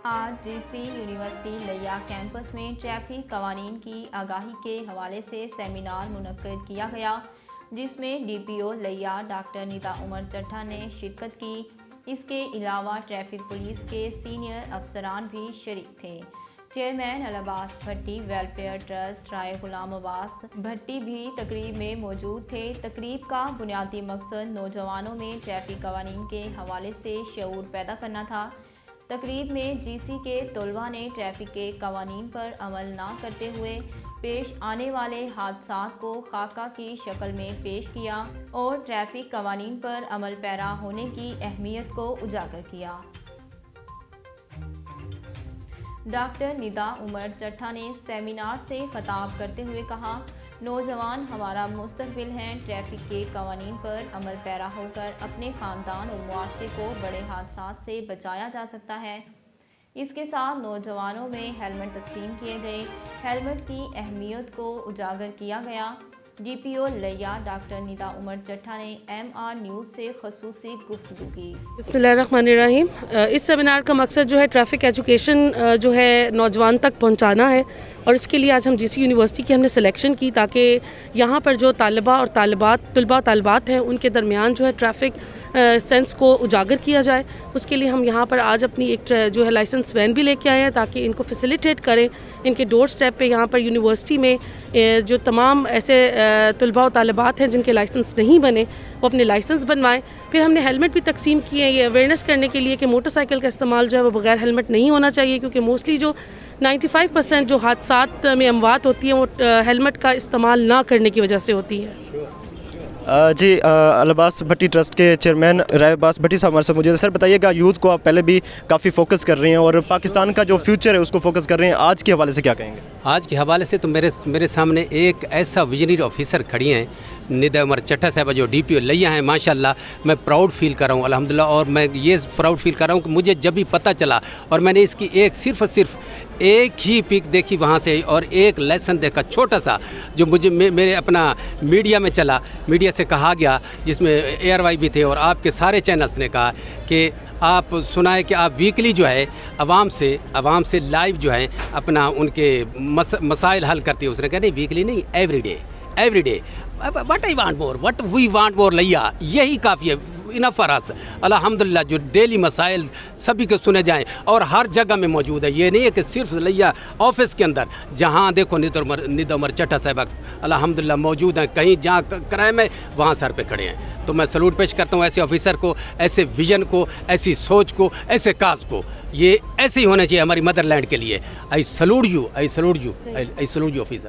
آج جی یونیورسٹی لیا کیمپس میں ٹریفک قوانین کی آگاہی کے حوالے سے سیمینار منعقد کیا گیا، جس میں ڈی پی او لیا ڈاکٹر ندا عمر چٹھا نے شرکت کی۔ اس کے علاوہ ٹریفک پولیس کے سینئر افسران بھی شریک تھے۔ چیئرمین العباس بھٹی ویلفیئر ٹرسٹ رائے غلام عباس بھٹی بھی تقریب میں موجود تھے۔ تقریب کا بنیادی مقصد نوجوانوں میں ٹریفک قوانین کے حوالے سے شعور پیدا کرنا تھا۔ تقریب میں جی سی کے طلباء نے ٹریفک کے قوانین پر عمل نہ کرتے ہوئے پیش آنے والے حادثات کو خاکہ کی شکل میں پیش کیا اور ٹریفک قوانین پر عمل پیرا ہونے کی اہمیت کو اجاگر کیا۔ ڈاکٹر ندا عمر چٹھا نے سیمینار سے خطاب کرتے ہوئے کہا، نوجوان ہمارا مستقبل ہیں۔ ٹریفک کے قوانین پر عمل پیرا ہو کر اپنے خاندان اور معاشرے کو بڑے حادثات سے بچایا جا سکتا ہے۔ اس کے ساتھ نوجوانوں میں ہیلمٹ تقسیم کیے گئے، ہیلمٹ کی اہمیت کو اجاگر کیا گیا۔ ڈی پی او لیا ڈاکٹر ندا عمر چٹھا نے ایم آر نیوز سے خصوصی گفتگو کی۔ بسم اللہ الرحمن الرحیم۔ اس سیمینار کا مقصد جو ہے ٹریفک ایجوکیشن جو ہے نوجوان تک پہنچانا ہے، اور اس کے لیے آج ہم جی سی یونیورسٹی کی ہم نے سلیکشن کی تاکہ یہاں پر جو طلباء و طالبات ہیں ان کے درمیان جو ہے ٹریفک سینس کو اجاگر کیا جائے۔ اس کے لیے ہم یہاں پر آج اپنی ایک جو ہے لائسنس وین بھی لے کے آئے ہیں تاکہ ان کو فیسیلیٹیٹ کریں۔ ان کے ڈور سٹیپ پہ یہاں پر یونیورسٹی میں جو تمام ایسے طلباء و طالبات ہیں جن کے لائسنس نہیں بنے وہ اپنے لائسنس بنوائیں۔ پھر ہم نے ہیلمٹ بھی تقسیم کیے ہیں، یہ اویئرنیس کرنے کے لیے کہ موٹر سائیکل کا استعمال جو ہے وہ بغیر ہیلمٹ نہیں ہونا چاہیے، کیونکہ موسٹلی جو 95% جو حادثات میں اموات ہوتی ہیں وہ ہیلمٹ کا استعمال نہ کرنے کی وجہ سے ہوتی ہیں۔ جی العباس بھٹی ٹرسٹ کے چیئرمین رائے عباس بھٹی صاحب ہمارے سے مجھے سر بتائیے گا، یوتھ کو آپ پہلے بھی کافی فوکس کر رہے ہیں اور پاکستان کا جو فیوچر ہے اس کو فوکس کر رہے ہیں، آج کے حوالے سے کیا کہیں گے؟ آج کے حوالے سے تو میرے سامنے ایک ایسا ویژنری آفیسر کھڑی ہیں، ندا عمر چٹھا صاحبہ جو ڈی پی او لیا ہیں۔ ماشاءاللہ میں پراؤڈ فیل کر رہا ہوں الحمدللہ، اور میں یہ پراؤڈ فیل کر رہا ہوں کہ مجھے جب بھی پتہ چلا اور میں نے اس کی صرف ایک ہی پک دیکھی وہاں سے اور ایک لیسن دیکھا چھوٹا سا، جو مجھے میرے اپنا میڈیا میں چلا، میڈیا سے کہا گیا، جس میں اے آر وائی بھی تھے اور آپ کے سارے چینلز نے کہا کہ آپ سنائے کہ آپ ویکلی جو ہے عوام سے لائیو جو ہے اپنا ان کے مسائل حل کرتے ہیں۔ اس نے کہا نہیں ویکلی نہیں، every day what I want more, what we want more لیا، یہی کافی ہے، انف فار اس۔ الحمدللہ جو ڈیلی مسائل سبھی کے سنے جائیں اور ہر جگہ میں موجود ہے، یہ نہیں ہے کہ صرف لیا آفس کے اندر، جہاں دیکھو ندا عمر چٹھا صاحبہ الحمدللہ موجود ہیں، کہیں جہاں کرائم ہے وہاں سر پہ کھڑے ہیں۔ تو میں سلوٹ پیش کرتا ہوں ایسے آفیسر کو، ایسے ویژن کو، ایسی سوچ کو، ایسے کاز کو۔ یہ ایسے ہی ہونا چاہیے ہماری مدر لینڈ کے لیے۔ آئی سلوٹ یو آفیسر۔